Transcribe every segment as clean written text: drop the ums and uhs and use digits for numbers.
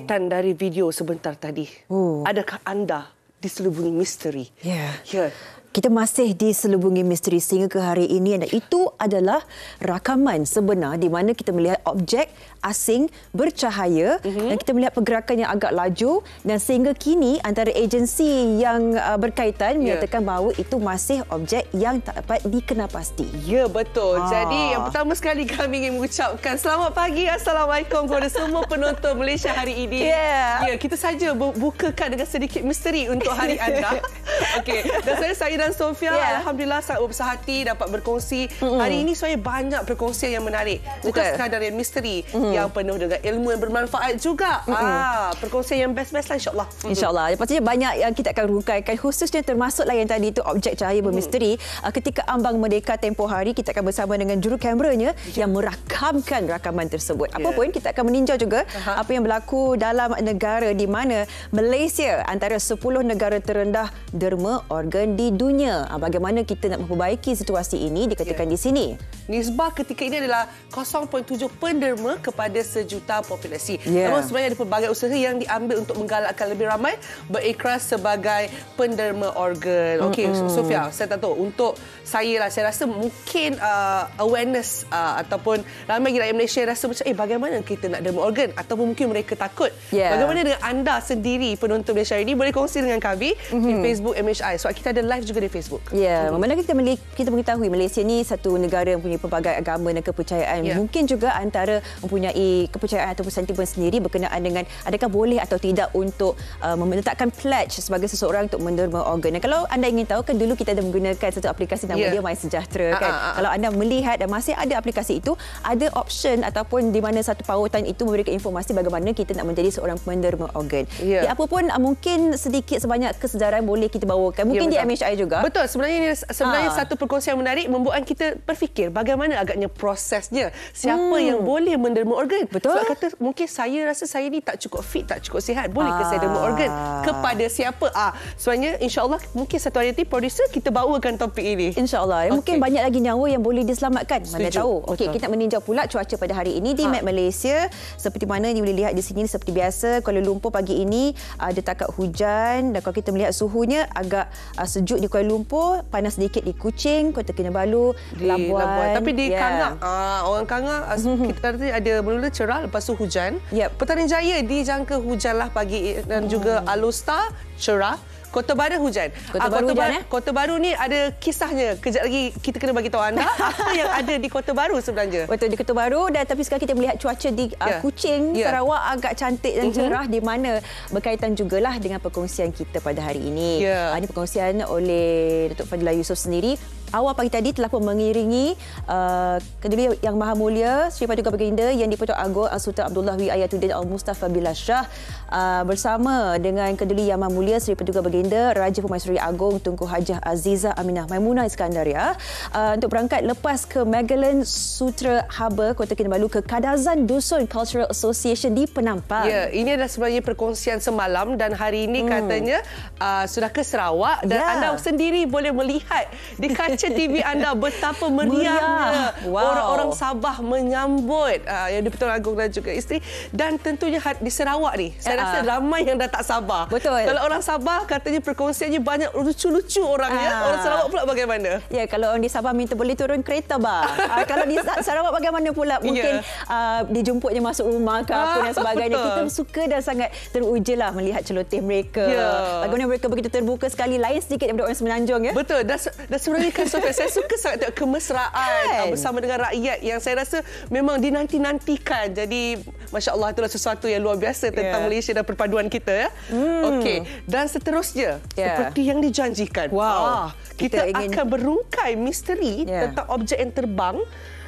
updatean dari video sebentar tadi. Adakah anda diselubungi misteri? Ya. Kita masih diselubungi misteri sehingga ke hari ini dan itu adalah rakaman sebenar di mana kita melihat objek asing bercahaya dan kita melihat pergerakan yang agak laju dan sehingga kini antara agensi yang berkaitan menyatakan bahawa itu masih objek yang tak dapat dikenal pasti. Ya, betul. Jadi yang pertama sekali kami ingin mengucapkan selamat pagi, Assalamualaikum kepada semua penonton Malaysia hari ini. Ya, kita saja bukakan dengan sedikit misteri untuk hari anda. Okey, dan saya dan Sofia alhamdulillah sangat berbesar hati dapat berkongsi. Hari ini sebenarnya banyak perkongsian yang menarik. Bukan sekadar yang misteri, yang penuh dengan ilmu yang bermanfaat juga. Perkongsian yang best-best lah insya-Allah. InsyaAllah. Pastinya banyak yang kita akan rungkaikan, khususnya termasuklah yang tadi itu objek cahaya bermisteri. Ketika ambang merdeka tempoh hari, kita akan bersama dengan juru kameranya yang merakamkan rakaman tersebut. Apapun, kita akan meninjau juga apa yang berlaku dalam negara di mana Malaysia antara 10 negara terendah derma organ di dunia. Bagaimana kita nak memperbaiki situasi ini dikatakan di sini. Nisbah ketika ini adalah 0.7 penderma kepada sejuta populasi. Namun sebenarnya ada pelbagai usaha yang diambil untuk menggalakkan lebih ramai berikhras sebagai penderma organ. Okey, Sofia, saya tak tahu. Untuk saya rasa mungkin awareness ataupun ramai rakyat Malaysia rasa macam bagaimana kita nak derma organ ataupun mungkin mereka takut. Bagaimana dengan anda sendiri penonton Malaysia ini, boleh kongsi dengan kami di Facebook MHI. Sebab kita ada live juga di Facebook. Mana kita mengetahui Malaysia ni satu negara yang mempunyai pelbagai agama dan kepercayaan. Mungkin juga antara mempunyai kepercayaan ataupun sentimen sendiri berkenaan dengan adakah boleh atau tidak untuk meletakkan pledge sebagai seseorang untuk menderma organ. Dan kalau anda ingin tahu, kan dulu kita ada menggunakan satu aplikasi nama dia My Sejahtera kan. Kalau anda melihat dan masih ada aplikasi itu, ada option ataupun di mana satu pautan itu memberikan informasi bagaimana kita nak menjadi seorang penderma organ. Apa pun mungkin sedikit sebanyak kesedaran boleh kita bawakan. Mungkin di MHI juga. Betul. Sebenarnya satu perkongsian menarik membuatkan kita berfikir bagaimana agaknya prosesnya. Siapa yang boleh menderma organ? Betul. Sebab kata mungkin saya rasa saya ni tak cukup fit, tak cukup sihat. Boleh ke saya derma organ? Kepada siapa? Sebenarnya insya-Allah mungkin satu hari nanti producer kita bawakan topik ini. InsyaAllah. Mungkin banyak lagi nyawa yang boleh diselamatkan. Mana tahu. Okey, kita meninjau pula cuaca pada hari ini di Map Malaysia. Seperti mana boleh lihat di sini seperti biasa. Kuala Lumpur pagi ini ada takat hujan dan kalau kita melihat suhunya agak sejuk di Kuala Lumpur, panas sedikit di Kuching, Kota Kinabalu, Labuan. Tapi di Kangah, orang Kangah kita kata ada bermula cerah lepas tu hujan. Putrajaya dijangka hujanlah pagi dan juga Alor cerah. Kota Baru hujan. Kota Baru ni ada kisahnya. Kejap lagi kita kena bagi tahu anda apa yang ada di Kota Baru sebenarnya. Betul, di Kota Baru. Dan tapi sekarang kita melihat cuaca di Kuching, Sarawak agak cantik dan cerah di mana berkaitan jugalah dengan perkongsian kita pada hari ini. Ini perkongsian oleh Datuk Fadilah Yusof sendiri. Awal pagi tadi telah pun mengiringi Keduli Yang Maha Mulia Sri Paduka Baginda Yang di-Pertuan Agong Sultan Abdullah Wi Ayatuddin Al-Mustafa Billah Shah bersama dengan Keduli Yang Maha Mulia Sri Paduka Baginda Raja Pemaisuri Agong Tunku Hajah Azizah Aminah Maimunah Iskandaria untuk berangkat lepas ke Magellan Sutra Harbour Kota Kinabalu ke Kadazan Dusun Cultural Association di Penampang. Ini adalah sebenarnya perkongsian semalam dan hari ini katanya sudah ke Sarawak dan anda sendiri boleh melihat di kaca TV anda betapa meriahnya orang-orang Sabah menyambut yang di-Pertuan Agong dan juga isteri, dan tentunya di Sarawak ni saya rasa ramai yang dah tak sabar. Betul. Kalau orang Sabah katanya perkongsiannya banyak lucu-lucu orangnya. Orang Sarawak pula bagaimana? Kalau orang di Sabah minta boleh turun kereta kalau di Sarawak bagaimana pula? Mungkin dijemputnya masuk rumah ke apa dan sebagainya. Kita suka dan sangat teruja lah melihat celoteh mereka. Bagaimana mereka begitu terbuka sekali, lain sedikit daripada orang Semenanjung. Betul. Dan sebenarnya kan saya suka sangat tengok kemesraan bersama dengan rakyat yang saya rasa memang dinanti-nantikan. Jadi Masya Allah, itulah sesuatu yang luar biasa tentang Malaysia dan perpaduan kita. Okey, dan seterusnya seperti yang dijanjikan, kita akan berungkai misteri tentang objek yang terbang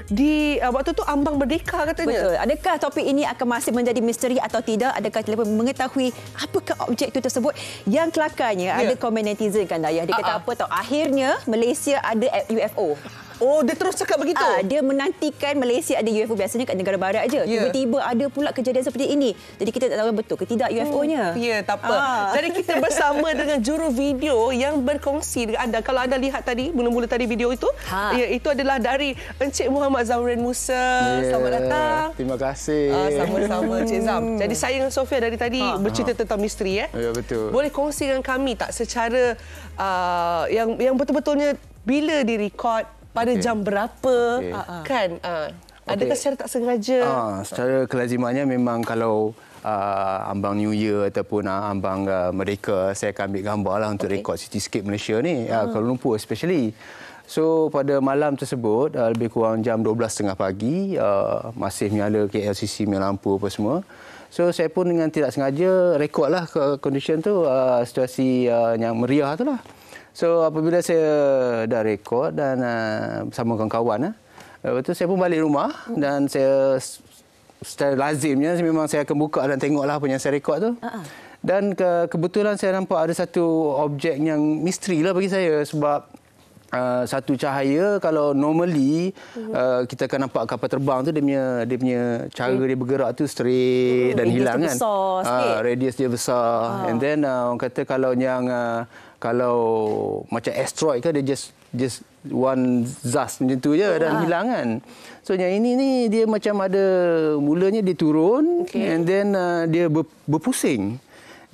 di waktu tu ambang merdeka katanya. Betul. Adakah topik ini akan masih menjadi misteri atau tidak? Adakah kita mengetahui apakah objek itu tersebut? Yang kelakarnya ada komen netizen kan Dayah. Dia kata apa tahu, akhirnya Malaysia ada UFO. Oh, dia terus cakap begitu? Dia menantikan Malaysia ada UFO. Biasanya kat negara barat je. Tiba-tiba ada pula kejadian seperti ini. Jadi kita tak tahu betul ke tidak UFO-nya. Ya, tak apa. Jadi kita bersama dengan juru video yang berkongsi dengan anda. Kalau anda lihat tadi, mula-mula tadi video itu, itu adalah dari Encik Muhammad Zamrin Musa. Selamat datang. Terima kasih. Sama-sama Encik Zam. Jadi saya dengan Sofia dari tadi bercerita tentang misteri. Ya, betul. Boleh kongsi dengan kami tak secara yang betul-betulnya bila direkod, pada jam berapa, kan? Adakah secara tak sengaja? Secara kelazimannya memang kalau ambang New Year ataupun ambang Merdeka, saya akan ambil gambar lah untuk rekod Cityscape Malaysia ni, Kuala Lumpur especially. So pada malam tersebut, lebih kurang jam 12.30 pagi, masih menyala KLCC, menyala lampu apa semua. So saya pun dengan tidak sengaja rekodlah ke condition tu, situasi yang meriah tu lah. So apabila saya dah rekod dan bersama kawan-kawan, lepas tu saya pun balik rumah dan saya secara lazimnya memang saya akan buka dan tengoklah apa yang saya rekod tu. Dan kebetulan saya nampak ada satu objek yang misteri lah bagi saya sebab satu cahaya kalau normally kita akan nampak kapal terbang tu dia punya cara dia bergerak tu straight dan hilang kan. Radius dia besar. And then orang kata kalau macam asteroid kan dia just one zast macam tu je dan hilang kan. So yang ini ni dia macam ada mulanya dia turun and then dia berpusing.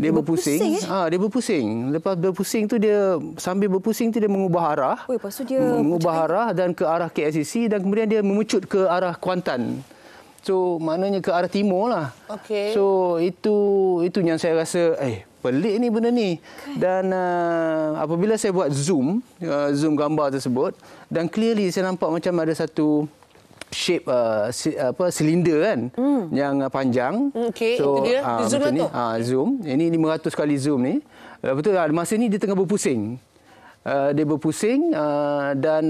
Dia berpusing. Dia berpusing. Lepas berpusing tu dia sambil berpusing tu dia mengubah arah. Lepas tu dia mengubah arah dan ke arah KLCC dan kemudian dia memucut ke arah Kuantan. So maknanya ke arah timur lah. So itu yang saya rasa pelik ni benda ni. Dan apabila saya buat zoom gambar tersebut dan clearly saya nampak macam ada satu shape silinder kan yang panjang. So itu dia. Zoom lah tu. Zoom. Ini 500 kali zoom ni. Lepas tu masa ni dia tengah berpusing. Dia berpusing dan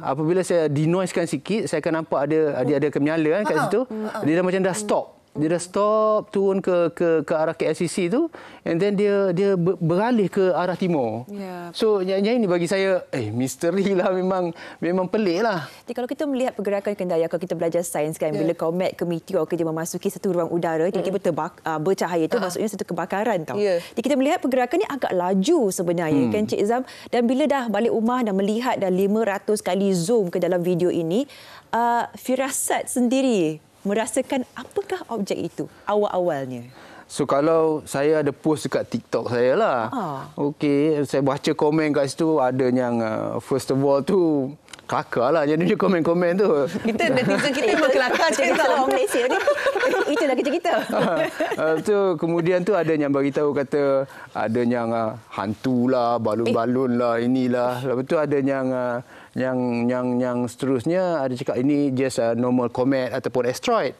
apabila saya denoisekan sikit saya akan nampak dia akan menyala kan kat situ. Dia dah macam dah stop. Dia dah stop turun ke arah KLCC tu and then dia beralih ke arah timur. So yang ini bagi saya misteri lah, memang pelik lah. Jadi kalau kita melihat pergerakan kendaya, kalau kita belajar sains kan, bila komet ke meteor dia memasuki satu ruang udara tiba-tiba bercahaya tu maksudnya satu kebakaran tau. Jadi kita melihat pergerakan ni agak laju sebenarnya kan Cik Zam, dan bila dah balik rumah dan melihat dah 500 kali zoom ke dalam video ini, firasat sendiri merasakan apakah objek itu awal-awalnya? So kalau saya ada post dekat TikTok saya lah. Saya baca komen kat situ ada yang first of all tu kelakar lah jadi komen-komen tu. Netizen kita memang kelakar je orang Malaysia ni. Itulah kerja kita. Kemudian tu ada yang bagi tahu kata ada yang hantu lah, balun-balun lah, inilah. Lepas tu ada yang seterusnya ada cakap ini just normal comet ataupun asteroid.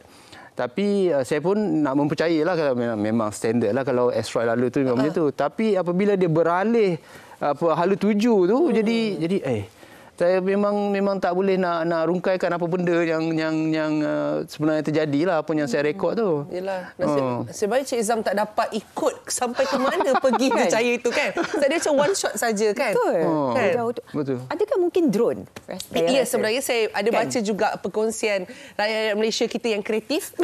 Tapi saya pun nak mempercayalah kalau memang standard lah kalau asteroid lalu tu memang macam tu. Tapi apabila dia beralih halu tuju tu jadi saya memang tak boleh nak rungkaikan apa benda yang sebenarnya terjadilah apa yang saya rekod tu. Yalah, nasib baik Cik Zam tak dapat ikut sampai ke mana pergi ke cahaya itu kan. Tadi macam one shot saja kan. Betul. Adakah mungkin drone? Ya, sebenarnya saya ada baca juga perkongsian rakyat Malaysia kita yang kreatif.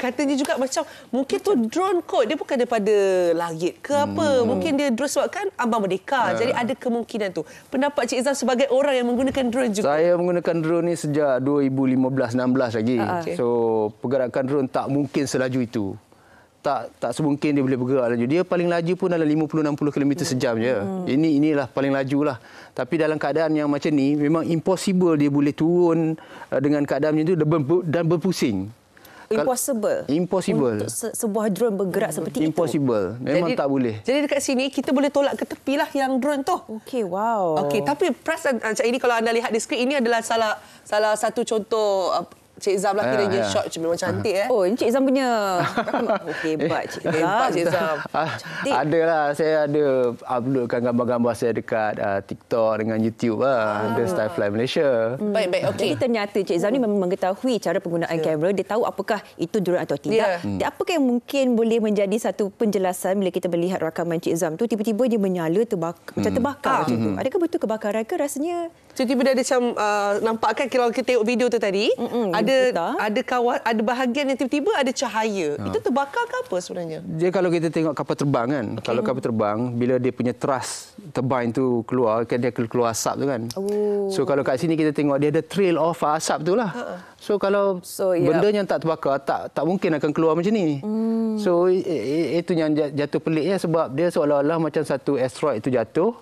Katanya juga macam mungkin tu drone kot. Dia bukan daripada langit ke apa. Mungkin dia drone sebab kan Ambang Merdeka. Jadi ada kemungkinan tu. Pendapat Cik Zam sebagai orang yang menggunakan drone juga? Saya menggunakan drone ni sejak 2015-16 lagi. So pergerakan drone tak mungkin selaju itu. Tak semungkin dia boleh bergerak laju. Dia paling laju pun dalam 50-60 km sejam je. Inilah paling laju lah. Tapi dalam keadaan yang macam ni memang impossible dia boleh turun dengan keadaan macam tu dan berpusing. Impossible. Untuk sebuah drone bergerak seperti impossible. itu. Memang tak boleh. Jadi dekat sini kita boleh tolak ke tepi lah yang drone tu. Wow. Tapi perasan macam ini kalau anda lihat di skrin ini adalah salah satu contoh Cik Zam lah kiranya shot memang cantik Cik Zam punya hebat Cik Zam. Cantik. Adalah saya ada uploadkan gambar-gambar saya dekat TikTok dengan YouTube The Style Fly Malaysia. Baik. Jadi ternyata Cik Zam ni memang mengetahui cara penggunaan kamera, dia tahu apakah itu drone atau tidak. Apakah yang mungkin boleh menjadi satu penjelasan bila kita melihat rakaman Cik Zam tu tiba-tiba dia menyala macam terbakar macam tu. Adakah betul kebakaran ke rasanya Tiba-tiba dia ada macam nampak kan kalau kita tengok video tu tadi, ada bahagian yang tiba-tiba ada cahaya. Itu terbakar ke apa sebenarnya? Dia kalau kita tengok kapal terbang kan, kalau kapal terbang bila dia punya thrust turbine tu keluar, kan dia keluar asap tu kan. So kalau kat sini kita tengok dia ada trail of asap tu lah. So kalau benda yang tak terbakar tak mungkin akan keluar macam ni. So itu yang jatuh peliknya, sebab dia seolah-olah macam satu asteroid itu jatuh.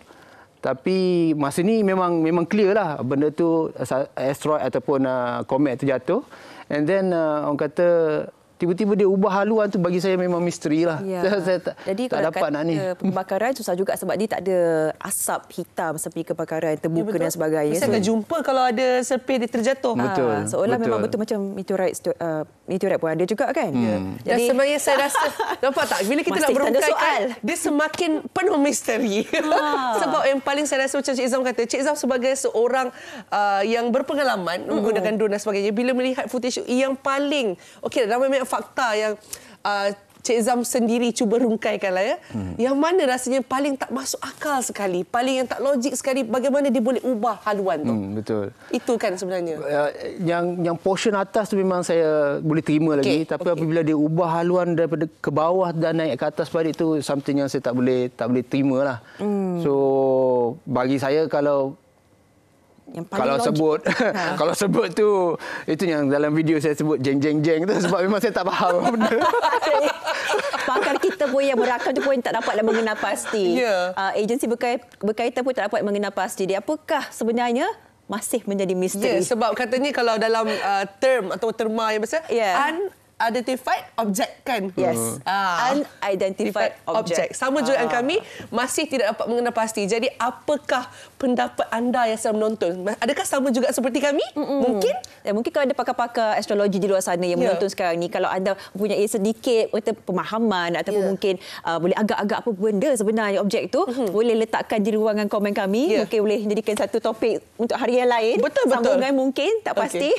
Tapi masa ni memang clear lah benda tu asteroid ataupun komet tu jatuh. And then orang kata tiba-tiba dia ubah haluan tu, bagi saya memang misteri lah. Saya Jadi tak dapat nak ni. Pembakaran susah juga sebab dia tak ada asap hitam seperti kebakaran terbuka dan sebagainya. Mesti akan jumpa kalau ada serpih dia terjatuh. Betul. Seolah memang betul macam meteorit pun ada juga kan. Dan sebenarnya saya rasa, nampak tak? Bila kita nak berungkaikan, dia semakin penuh misteri. Sebab yang paling saya rasa macam Cik Zam kata, Cik Zam sebagai seorang yang berpengalaman menggunakan drone dan sebagainya, bila melihat footage yang paling, okey, dalam fakta yang Cik Zam sendiri cuba rungkaikan lah ya. Yang mana rasanya paling tak masuk akal sekali, paling yang tak logik sekali, bagaimana dia boleh ubah haluan tu. Betul. Itu kan sebenarnya. Yang portion atas tu memang saya boleh terima lagi, tapi apabila dia ubah haluan daripada ke bawah dan naik ke atas balik tu something yang saya tak boleh terima lah. So bagi saya kalau sebut kalau sebut tu, itu yang dalam video saya sebut jeng tu, sebab memang saya tak faham benda. Pakar kita pun yang merakam tu pun tak dapatlah mengenal pasti. Agensi berkaitan pun tak dapat mengenal pasti. Dia apakah sebenarnya masih menjadi misteri. Sebab katanya kalau dalam term atau terma yang besar, unidentified object kan? Yes. Unidentified object. Sama juga dengan kami, masih tidak dapat mengenal pasti. Jadi apakah pendapat anda yang sedang menonton? Adakah sama juga seperti kami? Mungkin? Mungkin kalau ada pakar-pakar astrologi di luar sana yang menonton sekarang ni, kalau anda mempunyai sedikit pemahaman ataupun mungkin boleh agak-agak apa benda sebenarnya objek tu, boleh letakkan di ruangan komen kami. Mungkin boleh jadikan satu topik untuk hari yang lain. Betul. Sambungan mungkin, tak pasti.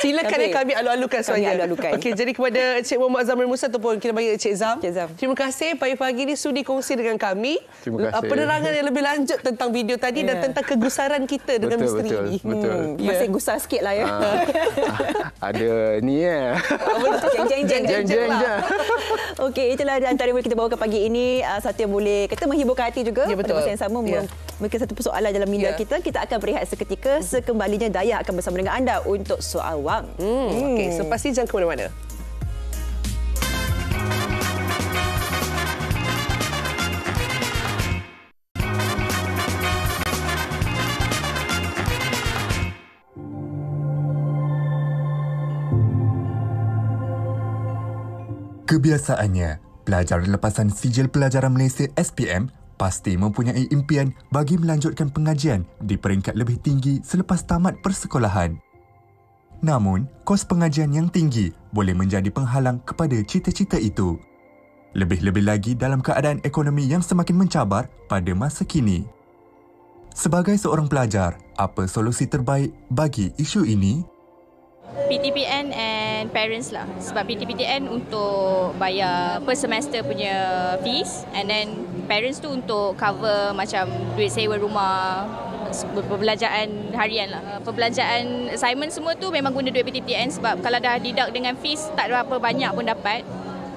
Silakan kami alu-alukan sebenarnya. Okey. Jadi kepada Encik Muhammad Zamrul Musa ataupun kita panggil Encik Zam. Terima kasih pagi-pagi ni sudi kongsi dengan kami. Terima kasih. Penerangan yang lebih lanjut tentang video tadi dan tentang kegusaran kita dengan misteri ini. Betul. Masih gusar sikit lah ya. Ada ni ya. Jeng. Okey, itulah antara yang kita bawakan pagi ini. Satu yang boleh kita menghiburkan hati juga. Pada masa yang sama mungkin satu persoalan dalam minda kita. Kita akan berehat seketika. Sekembalinya Daya akan bersama dengan anda untuk Soal Wang. Okey, selepas ini jangan ke mana-mana. Kebiasaannya, pelajar lepasan Sijil Pelajaran Malaysia SPM pasti mempunyai impian bagi melanjutkan pengajian di peringkat lebih tinggi selepas tamat persekolahan. Namun, kos pengajian yang tinggi boleh menjadi penghalang kepada cita-cita itu. Lebih-lebih lagi dalam keadaan ekonomi yang semakin mencabar pada masa kini. Sebagai seorang pelajar, apa solusi terbaik bagi isu ini? PTPN and parents lah. Sebab PTPN untuk bayar per semester punya fees, and then parents tu untuk cover macam duit sewa rumah, perbelanjaan harian lah. Perbelanjaan assignment semua tu memang guna duit PTPN, sebab kalau dah deduct dengan fees tak berapa banyak pun dapat.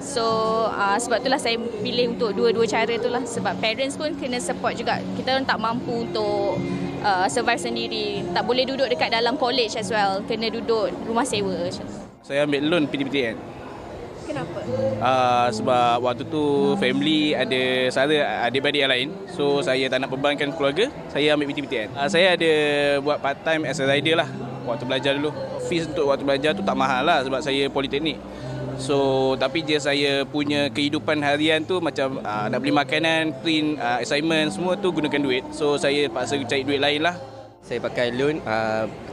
So sebab itulah saya pilih untuk dua-dua cara tu lah. Sebab parents pun kena support juga. Kita orang tak mampu untuk survive sendiri. Tak boleh duduk dekat dalam college as well. Kena duduk rumah sewa. Saya ambil loan PTPTN. Kenapa? Sebab waktu tu family ada saudara adik-beradik yang lain. So saya tak nak bebankan keluarga. Saya ambil PTPTN. Saya ada buat part time as a rider lah waktu belajar dulu. Fees untuk waktu belajar tu tak mahal lah sebab saya politeknik. So tapi je saya punya kehidupan harian tu macam nak beli makanan, print assignment, semua tu gunakan duit. So saya paksa cari duit lain lah. Saya pakai loan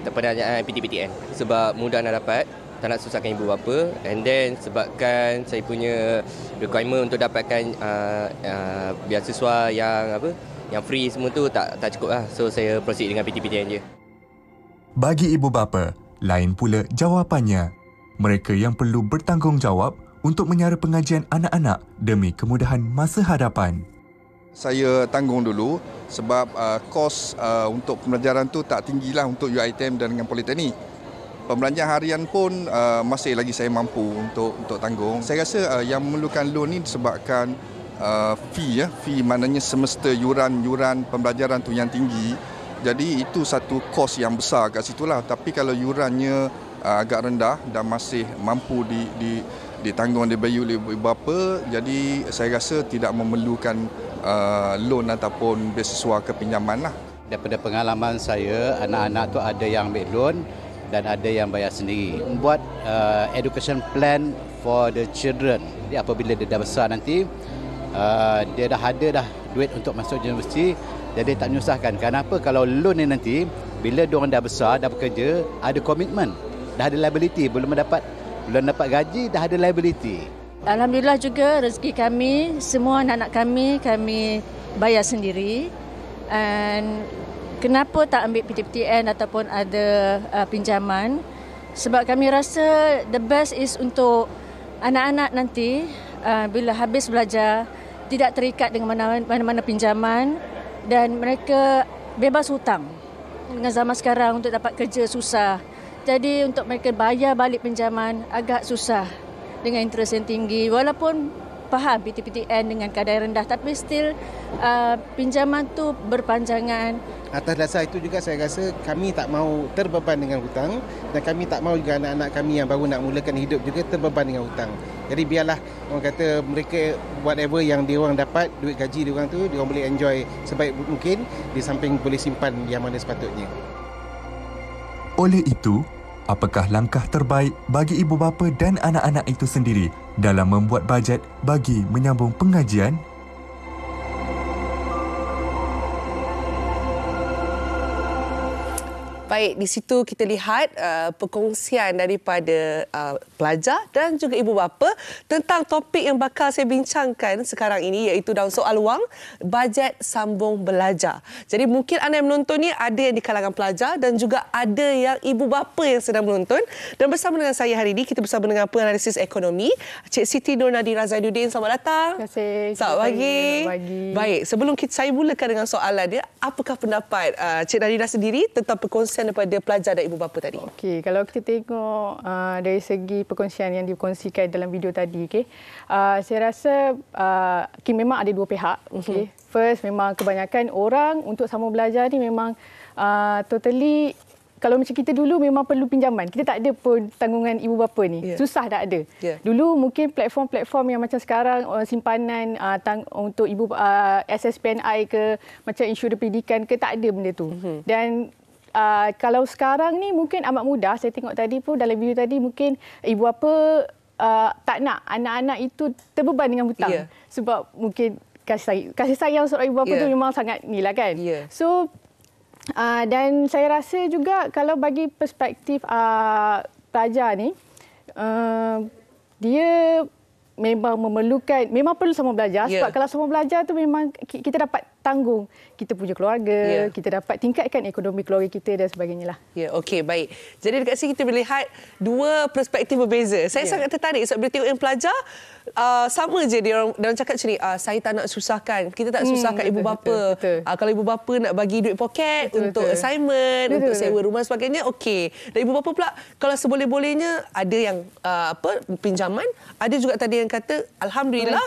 pendanaan PTPTN sebab mudah nak dapat, tak nak susahkan ibu bapa, and then sebabkan saya punya requirement untuk dapatkan beasiswa yang free semua tu tak cukup lah. So saya proceed dengan PTPTN je. Bagi ibu bapa, lain pula jawapannya. Mereka yang perlu bertanggungjawab untuk menyara pengajian anak-anak demi kemudahan masa hadapan. Saya tanggung dulu sebab kos untuk pembelajaran tu tak tinggilah untuk UiTM dan dengan Politeknik. Pembelanjaan harian pun masih lagi saya mampu untuk tanggung. Saya rasa yang memerlukan loan ni disebabkan fee maknanya semester yuran pembelajaran tu yang tinggi. Jadi itu satu kos yang besar kat situlah. Tapi kalau yurannya agak rendah dan masih mampu ditanggung oleh ibu bapa, jadi saya rasa tidak memerlukan loan ataupun beasiswa kepinjaman lah. Daripada pengalaman saya, anak-anak tu ada yang ambil loan dan ada yang bayar sendiri. Buat education plan for the children. Jadi apabila dia dah besar nanti, dia dah ada duit untuk masuk universiti, jadi tak menyusahkan. Kenapa? Kalau loan ni nanti, bila diorang dah besar, dah bekerja, ada komitmen, dah ada liability, belum dapat gaji, dah ada liability. Alhamdulillah juga rezeki kami, semua anak-anak kami bayar sendiri. And kenapa tak ambil PTPTN ataupun ada pinjaman? Sebab kami rasa the best is untuk anak-anak nanti bila habis belajar tidak terikat dengan mana-mana pinjaman dan mereka bebas hutang. Dengan zaman sekarang untuk dapat kerja susah. Jadi untuk mereka bayar balik pinjaman agak susah dengan interest yang tinggi. Walaupun faham PTPTN dengan kadar rendah tapi still pinjaman tu berpanjangan. Atas dasar itu juga saya rasa kami tak mahu terbeban dengan hutang dan kami tak mahu juga anak-anak kami yang baru nak mulakan hidup juga terbeban dengan hutang. Jadi biarlah orang kata mereka whatever yang diorang dapat, duit gaji diorang tu, diorang boleh enjoy sebaik mungkin di samping boleh simpan yang mana sepatutnya. Oleh itu, apakah langkah terbaik bagi ibu bapa dan anak-anak itu sendiri dalam membuat bajet bagi menyambung pengajian? Baik, di situ kita lihat perkongsian daripada pelajar dan juga ibu bapa tentang topik yang bakal saya bincangkan sekarang ini, iaitu dalam soal wang, bajet sambung belajar. Jadi mungkin anda yang menonton ni ada yang di kalangan pelajar dan juga ada yang ibu bapa yang sedang menonton. Dan bersama dengan saya hari ini, kita bersama dengan penganalisis ekonomi, Cik Siti Nur Nadira Zainuddin. Selamat datang. Terima kasih. Selamat pagi. Baik, sebelum saya mulakan dengan soalan dia, apakah pendapat Cik Nadira sendiri tentang perkongsian daripada pelajar dan ibu bapa tadi? Okey, kalau kita tengok dari segi perkongsian yang dikongsikan dalam video tadi, saya rasa memang ada dua pihak. Okay. First, memang kebanyakan orang untuk sambung belajar ni memang totally, kalau macam kita dulu memang perlu pinjaman. Kita tak ada pun tanggungan ibu bapa ni. Susah tak ada. Dulu mungkin platform-platform yang macam sekarang, simpanan untuk ibu SSPNI ke, macam insurans pendidikan ke, tak ada benda tu. Dan kalau sekarang ni mungkin amat mudah. Saya tengok tadi pun dalam video tadi mungkin ibu bapa tak nak anak-anak itu terbeban dengan hutang. Sebab mungkin kasih sayang seorang ibu bapa tu memang sangat ni lah kan. So dan saya rasa juga kalau bagi perspektif pelajar ni, dia memang perlu sama belajar. Sebab kalau sama belajar tu memang kita dapat tanggung kita punya keluarga, kita dapat tingkatkan ekonomi keluarga kita dan sebagainya lah. Okey, baik. Jadi dekat sini kita melihat dua perspektif berbeza. Saya sangat tertarik sebab bila tengok yang pelajar, sama je dia orang cakap macam ni, saya tak nak susahkan. Kita tak susahkan ibu bapa. Kalau ibu bapa nak bagi duit poket untuk assignment, untuk sewa rumah sebagainya, okey. Dan ibu bapa pula kalau seboleh-bolehnya ada yang pinjaman, ada juga tadi yang kata alhamdulillah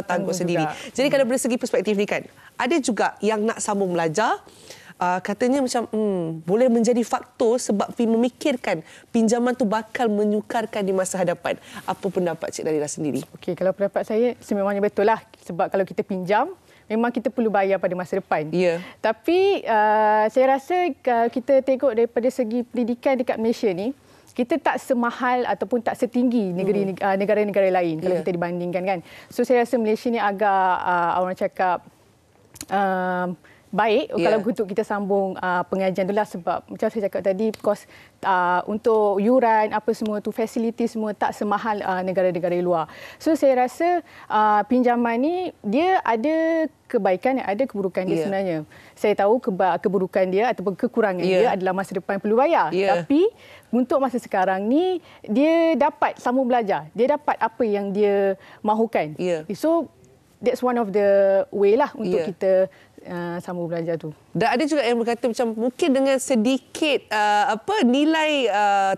tanggung sendiri. Jadi kalau dari segi perspektif ni kan, ada juga yang nak sambung belajar, katanya macam boleh menjadi faktor sebab memikirkan pinjaman tu bakal menyukarkan di masa hadapan. Apa pendapat Cik Nadira sendiri? Okey, kalau pendapat saya sememangnya betul lah. Sebab kalau kita pinjam, memang kita perlu bayar pada masa depan. Tapi saya rasa kalau kita tengok daripada segi pendidikan dekat Malaysia ni, kita tak semahal ataupun tak setinggi negara-negara lain kalau kita dibandingkan kan. So saya rasa Malaysia ni agak orang cakap baik kalau untuk kita sambung pengajian tu lah. Sebab macam saya cakap tadi, kos untuk yuran apa semua tu, fasiliti semua tak semahal negara-negara luar. So saya rasa pinjaman ni dia ada kebaikan, ada keburukan dia sebenarnya. Saya tahu keburukan dia ataupun kekurangan dia adalah masa depan perlu bayar. Tapi untuk masa sekarang ni dia dapat sambung belajar. Dia dapat apa yang dia mahukan. So that's one of the way lah untuk kita sambung belajar tu. Dan ada juga yang berkata macam mungkin dengan sedikit nilai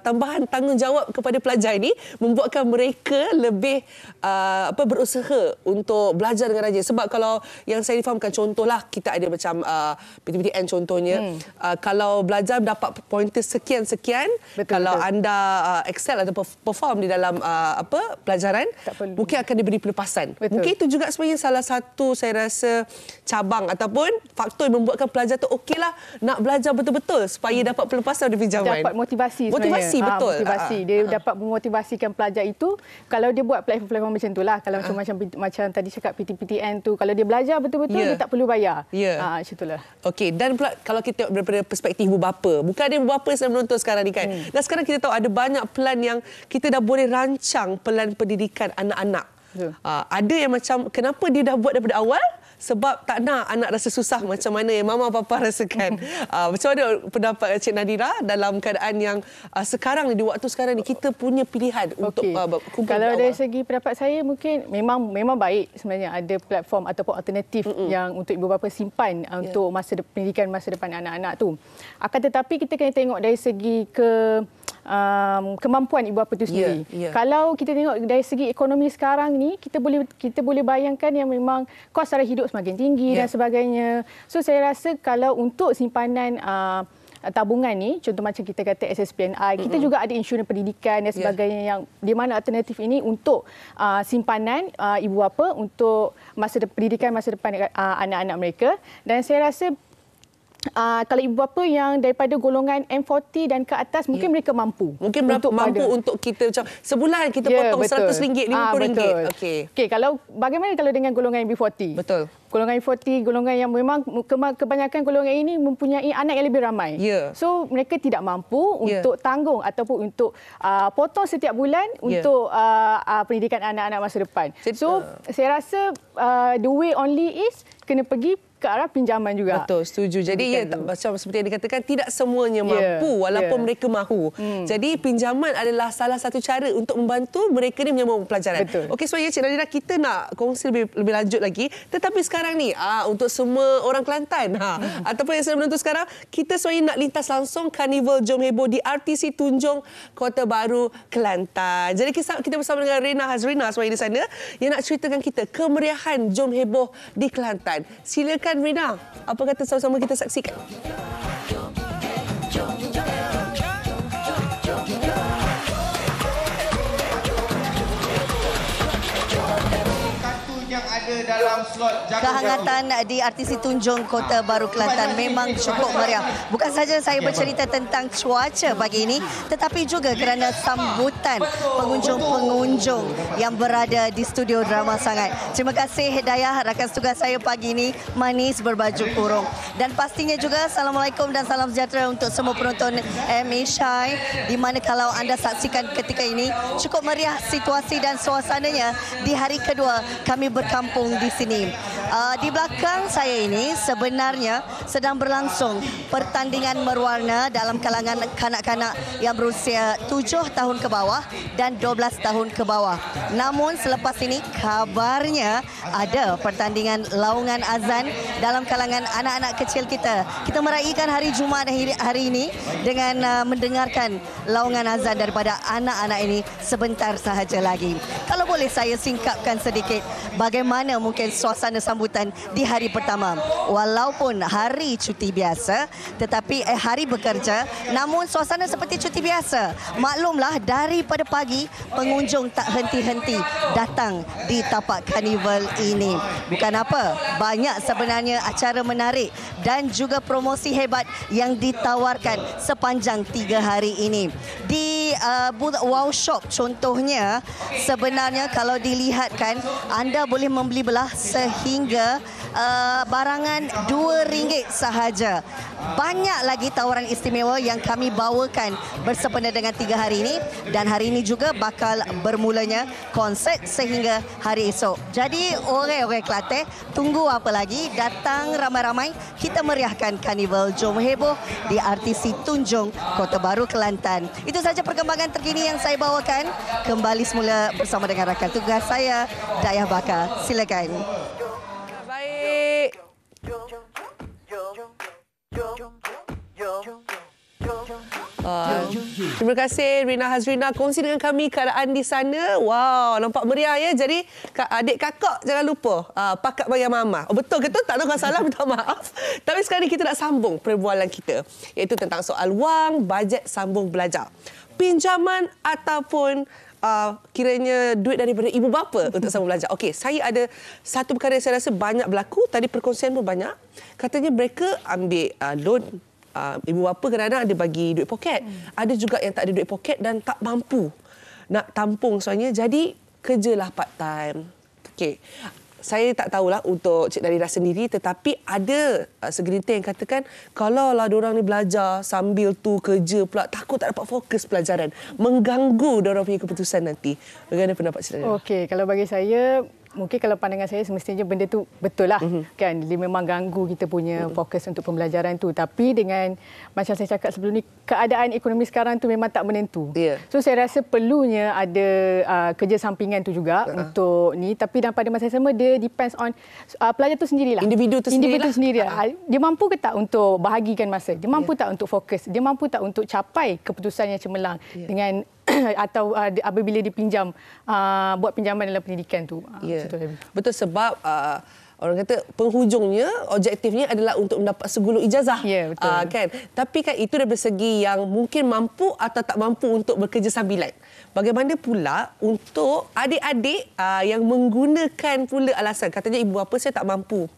tambahan tanggungjawab kepada pelajar ini membuatkan mereka lebih berusaha untuk belajar dengan rajin. Sebab kalau yang saya difahamkan, contohlah kita ada macam PTPTN contohnya, kalau belajar dapat pointer sekian-sekian, kalau anda excel atau perform di dalam pelajaran, mungkin akan diberi pelepasan. Mungkin itu juga sebenarnya salah satu saya rasa cabang ataupun faktor yang membuatkan pelajar tu okeylah nak belajar betul-betul supaya dapat pelepasan dari pinjaman. Dapat motivasi sebenarnya. Motivasi, betul. Motivasi. Dia dapat memotivasikan pelajar itu kalau dia buat platform-platform macam itulah. Kalau macam tadi cakap PTPTN tu, kalau dia belajar betul-betul dia tak perlu bayar. Macam itulah. Okey, dan pula kalau kita daripada perspektif ibu bapa, bukan ada ibu bapa yang sedang menonton sekarang ni kan. Dan sekarang kita tahu ada banyak pelan yang kita dah boleh rancang pelan pendidikan anak-anak. Ada yang macam kenapa dia dah buat daripada awal? Sebab tak nak anak rasa susah macam mana yang mama papa rasakan. Macam mana pendapat Cik Nadira dalam keadaan yang sekarang ni, di waktu sekarang ni kita punya pilihan untuk kumpul. Kalau dari segi pendapat saya mungkin memang baik sebenarnya ada platform ataupun alternatif yang untuk ibu bapa simpan untuk pendidikan masa depan anak-anak tu. Akan tetapi kita kena tengok dari segi kemampuan ibu bapa itu sendiri. Kalau kita tengok dari segi ekonomi sekarang ni, kita boleh bayangkan yang memang kos sara hidup semakin tinggi dan sebagainya. So saya rasa kalau untuk simpanan tabungan ni, contoh macam kita kata SSPNI, kita juga ada insurans pendidikan dan sebagainya yang di mana alternatif ini untuk simpanan ibu bapa untuk pendidikan masa depan anak-anak mereka. Dan saya rasa kalau ibu bapa yang daripada golongan M40 dan ke atas, mungkin mereka mampu. Mungkin mampu untuk kita macam sebulan kita potong RM100, RM50. Okey, bagaimana kalau dengan golongan B40? Betul. Golongan B40, golongan yang memang kebanyakan golongan ini mempunyai anak yang lebih ramai. So mereka tidak mampu untuk tanggung ataupun untuk potong setiap bulan untuk pendidikan anak-anak masa depan. So saya rasa the way only is kena pergi ke arah pinjaman juga. Betul, setuju. Jadi macam seperti yang dikatakan, tidak semuanya mampu walaupun mereka mahu. Jadi pinjaman adalah salah satu cara untuk membantu mereka ni menyambung pelajaran. Okey, so Cik Nadira, kita nak kongsi lebih lanjut lagi. Tetapi sekarang ni untuk semua orang Kelantan ataupun yang sedang menonton sekarang, kita sebenarnya nak lintas langsung Karnival Jom Heboh di RTC Tunjung, Kota Baru, Kelantan. Jadi kita bersama dengan Rina Hazrina sebenarnya di sana yang nak ceritakan kita kemeriahan Jom Heboh di Kelantan. Silakan Rina, apa kata sama-sama kita saksikan? Kehangatan di RTC Tunjung Kota Baru Kelantan memang cukup meriah. Bukan saja saya bercerita tentang cuaca pagi ini, tetapi juga kerana sambutan pengunjung-pengunjung yang berada di studio Drama Sangat. Terima kasih Hidayah, rakan tugas saya pagi ini, manis berbaju kurung. Dan pastinya juga Assalamualaikum dan salam sejahtera untuk semua penonton MH, di mana kalau anda saksikan ketika ini cukup meriah situasi dan suasananya di hari kedua kami berkampung di sini. Di belakang saya ini sebenarnya sedang berlangsung pertandingan berwarna dalam kalangan kanak-kanak yang berusia 7 tahun ke bawah dan 12 tahun ke bawah. Namun selepas ini kabarnya ada pertandingan laungan azan dalam kalangan anak-anak kecil kita. Kita meraihkan hari Jumaat hari ini dengan mendengarkan laungan azan daripada anak-anak ini sebentar sahaja lagi. Kalau boleh saya singkapkan sedikit bagaimana mungkin suasana sambutan di hari pertama. Walaupun hari cuti biasa, tetapi hari bekerja, namun suasana seperti cuti biasa. Maklumlah daripada pagi pengunjung tak henti-henti datang di tapak karnival ini. Bukan apa, banyak sebenarnya acara menarik dan juga promosi hebat yang ditawarkan sepanjang 3 hari ini. Di booth Wow Shop contohnya, sebenarnya kalau dilihatkan anda boleh membeli belah sehingga barangan RM2 sahaja. Banyak lagi tawaran istimewa yang kami bawakan bersempena dengan 3 hari ini, dan hari ini juga bakal bermulanya konsert sehingga hari esok. Jadi orang-orang Kelantan, tunggu apa lagi? Datang ramai-ramai, kita meriahkan Karnival Jom Heboh di RTC Tunjung, Kota Baru, Kelantan. Itu saja perkembangan terkini yang saya bawakan. Kembali semula bersama dengan rakan tugas saya, Dayah Bakar. Silakan. Baik. Terima kasih Rina Hazrina kongsi dengan kami keadaan di sana. Wow, nampak meriah ya. Jadi adik kakak jangan lupa pakat bayar mama. Oh, betul ke tu? Tak tahu kalau salah, minta maaf. Tapi sekarang kita nak sambung perbualan kita, iaitu tentang soal wang, bajet sambung belajar. Pinjaman ataupun kiranya duit daripada ibu bapa untuk sambung belajar. Okey, saya ada satu perkara yang saya rasa banyak berlaku. Tadi perkongsian pun banyak. Katanya mereka ambil loan. Ibu bapa kadang-kadang ada bagi duit poket. Ada juga yang tak ada duit poket dan tak mampu nak tampung soalnya. Jadi kerjalah part time. Okey. Saya tak tahulah untuk Cik Nadira sendiri, tetapi ada segelintir yang katakan kalau lah diorang ni belajar sambil tu kerja pula, takut tak dapat fokus pelajaran, mengganggu diorang punya keputusan nanti. Bagaimana pendapat Cik Nadira? Okey, kalau bagi saya, mungkin kalau pandangan saya semestinya benda tu betul lah. Kan, dia memang ganggu kita punya fokus untuk pembelajaran tu. Tapi dengan, macam saya cakap sebelum ni, keadaan ekonomi sekarang tu memang tak menentu. So saya rasa perlunya ada kerja sampingan tu juga untuk ni. Tapi dan pada masa yang sama, dia depends on pelajar tu sendirilah. Individu tu sendirilah. Dia mampu ke tak untuk bahagikan masa? Dia mampu tak untuk fokus? Dia mampu tak untuk capai keputusan yang cemerlang dengan atau apabila dipinjam buat pinjaman dalam pendidikan tu. Betul, sebab orang kata penghujungnya, objektifnya adalah untuk mendapat segulung ijazah. Betul. Kan? Tapi kan itu dari segi yang mungkin mampu atau tak mampu untuk bekerja sambilan. Bagaimana pula untuk adik-adik yang menggunakan pula alasan, katanya ibu bapa saya tak mampu.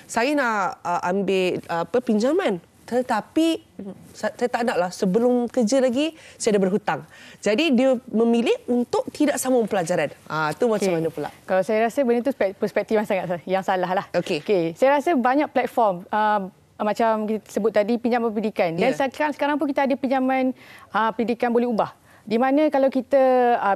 Saya nak ambil pinjaman. Tetapi saya tak naklah, sebelum kerja lagi saya dah berhutang. Jadi dia memilih untuk tidak sambung pelajaran. Tu macam mana pula? Kalau saya rasa benda tu perspektif yang salah lah. Okey. Saya rasa banyak platform macam kita sebut tadi, pinjaman pendidikan. Dan sekarang pun kita ada pinjaman pendidikan boleh ubah. Di mana kalau kita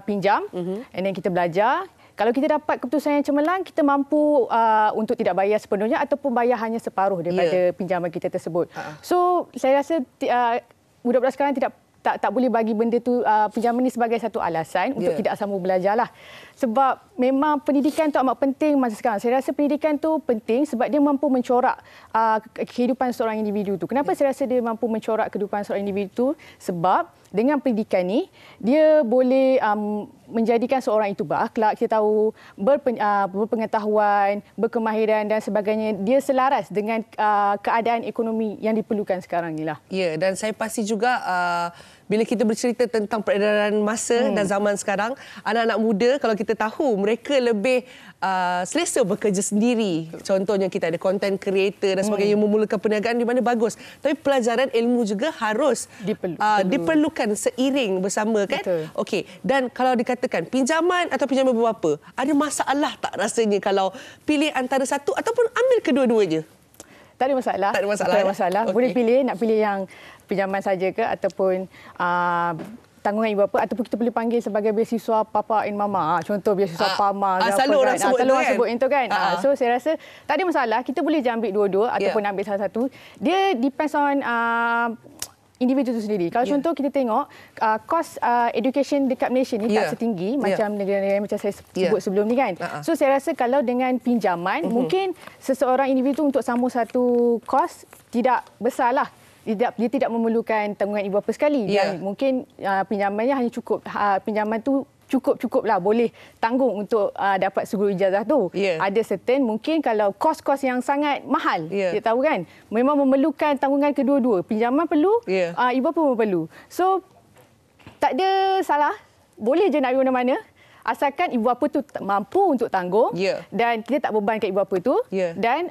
pinjam and then kita belajar, kalau kita dapat keputusan yang cemerlang, kita mampu untuk tidak bayar sepenuhnya ataupun bayar hanya separuh daripada pinjaman kita tersebut. So, saya rasa budak-budak sekarang tak boleh bagi benda tu, pinjaman ini sebagai satu alasan untuk tidak sambung belajar lah. Sebab memang pendidikan tu amat penting masa sekarang. Saya rasa pendidikan tu penting sebab dia mampu mencorak kehidupan seorang individu tu. Kenapa saya rasa dia mampu mencorak kehidupan seorang individu tu? Sebab dengan pendidikan ni, dia boleh menjadikan seorang itu berakhlak, kita tahu, berpengetahuan, berkemahiran dan sebagainya. Dia selaras dengan keadaan ekonomi yang diperlukan sekarang ni lah. Ya, dan saya pasti juga bila kita bercerita tentang peredaran masa dan zaman sekarang, anak-anak muda, kalau kita tahu, mereka lebih selesa bekerja sendiri. Contohnya kita ada content creator dan sebagainya, memulakan perniagaan di mana bagus. Tapi pelajaran ilmu juga harus diperlukan seiring bersama, kan? Okey. Dan kalau dikatakan pinjaman atau pinjaman beberapa, ada masalah tak rasanya kalau pilih antara satu ataupun ambil kedua-duanya? Tak ada masalah. Tak ada masalah. Tak ada masalah. Okay. Boleh pilih, nak pilih yang pinjaman saja ke ataupun tanggungan ibu bapa, ataupun kita boleh panggil sebagai beasiswa papa and mama. Contoh beasiswa PAMA. Selalu orang sebut selalu orang kan? sebut itu kan. So saya rasa tak ada masalah. Kita boleh je ambil dua-dua ataupun ambil salah satu. Dia depends on individu itu sendiri. Kalau contoh kita tengok kos education dekat Malaysia ni tak setinggi macam negara-negara macam saya sebut sebelum ni kan. So saya rasa kalau dengan pinjaman mungkin seseorang individu untuk sambung satu kos tidak besarlah. Dia tidak memerlukan tanggungan ibu bapa sekali. Dan mungkin pinjamannya hanya cukup, pinjaman tu cukup-cukuplah boleh tanggung untuk dapat segulung ijazah tu. Ada certain mungkin kalau kos-kos yang sangat mahal, kita tahu kan, memang memerlukan tanggungan kedua-dua. Pinjaman perlu, ibu bapa pun perlu. So tak ada salah, boleh je nak pergi mana-mana. Asalkan ibu bapa tu mampu untuk tanggung dan kita tak bebankan ibu bapa tu dan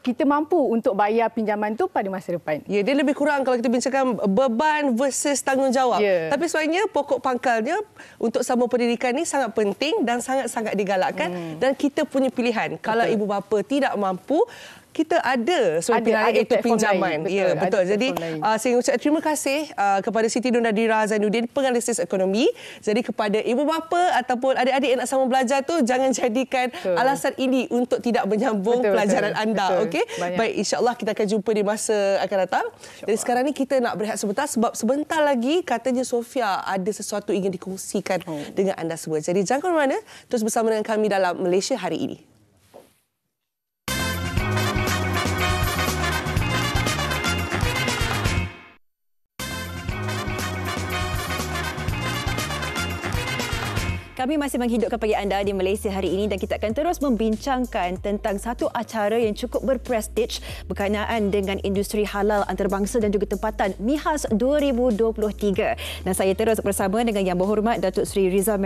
kita mampu untuk bayar pinjaman tu pada masa depan. Ya, dia lebih kurang kalau kita bincangkan beban versus tanggungjawab. Ya. Tapi sebenarnya pokok pangkalnya untuk sambung pendidikan ni sangat penting dan sangat-sangat digalakkan dan kita punya pilihan. Betul. Kalau ibu bapa tidak mampu, kita ada pilihan iaitu pinjaman. Betul, Ya, betul. Jadi saya ucap terima kasih kepada Siti Nurhadira Zainuddin, penganalisis ekonomi. Jadi kepada ibu bapa ataupun adik-adik yang nak sama belajar tu, jangan jadikan alasan ini untuk tidak menyambung pelajaran anda. Okey. Baik, insya-Allah kita akan jumpa di masa akan datang. Jadi sekarang ni kita nak berehat sebentar sebab sebentar lagi katanya Sofia ada sesuatu ingin dikongsikan dengan anda semua. Jadi jangan ke mana-mana, terus bersama dengan kami dalam Malaysia Hari Ini. Kami masih menghidupkan pagi anda di Malaysia Hari Ini dan kita akan terus membincangkan tentang satu acara yang cukup berprestij berkenaan dengan industri halal antarabangsa dan juga tempatan MIHAS 2023. Dan saya terus bersama dengan Yang Berhormat Datuk Seri Rizal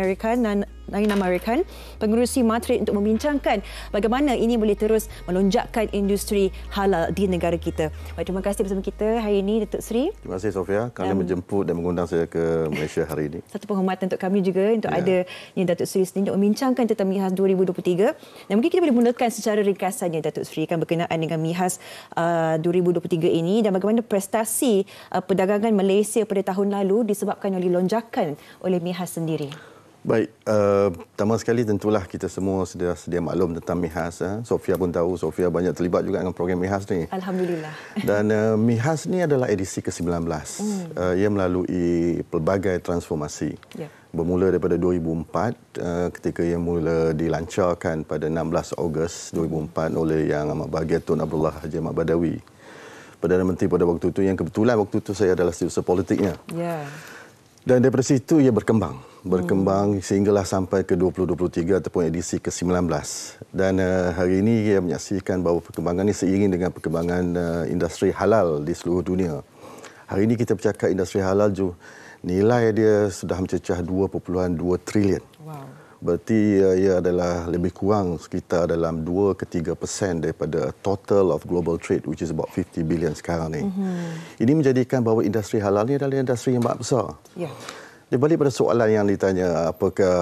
Naina Marikan, Pengerusi Matrik, untuk membincangkan bagaimana ini boleh terus melonjakkan industri halal di negara kita. Baik, terima kasih bersama kita hari ini Datuk Seri. Terima kasih Sofia kerana menjemput dan mengundang saya ke Malaysia hari ini. Satu penghormatan untuk kami juga untuk ada yang Datuk Seri sendiri untuk membincangkan tentang MIHAS 2023. Dan mungkin kita boleh mulakan secara ringkasannya Datuk Seri kan berkenaan dengan MIHAS 2023 ini dan bagaimana prestasi perdagangan Malaysia pada tahun lalu disebabkan oleh lonjakan oleh MIHAS sendiri. Baik, pertama sekali tentulah kita semua sedia maklum tentang MIHAS. Sofia pun tahu, Sofia banyak terlibat juga dengan program MIHAS ni. Alhamdulillah. Dan MIHAS ni adalah edisi ke-19. Ia melalui pelbagai transformasi. Bermula daripada 2004 ketika ia mula dilancarkan pada 16 Ogos 2004 oleh Yang Amat Bahagia Tun Abdullah Haji Ahmad Badawi, Perdana Menteri pada waktu itu, yang kebetulan waktu itu saya adalah setiausaha politiknya. Dan daripada situ ia berkembang sehinggalah sampai ke 2023 ataupun edisi ke-19. Dan hari ini ia menyaksikan bahawa perkembangan ini seiring dengan perkembangan industri halal di seluruh dunia. Hari ini kita bercakap industri halal, nilai dia sudah mencecah 2.2 trilion. Berarti ia adalah lebih kurang sekitar dalam 2 ke 3% daripada total of global trade, which is about 50 billion sekarang ni. Ini menjadikan bahawa industri halal ni adalah industri yang sangat besar. Di balik pada soalan yang ditanya, apakah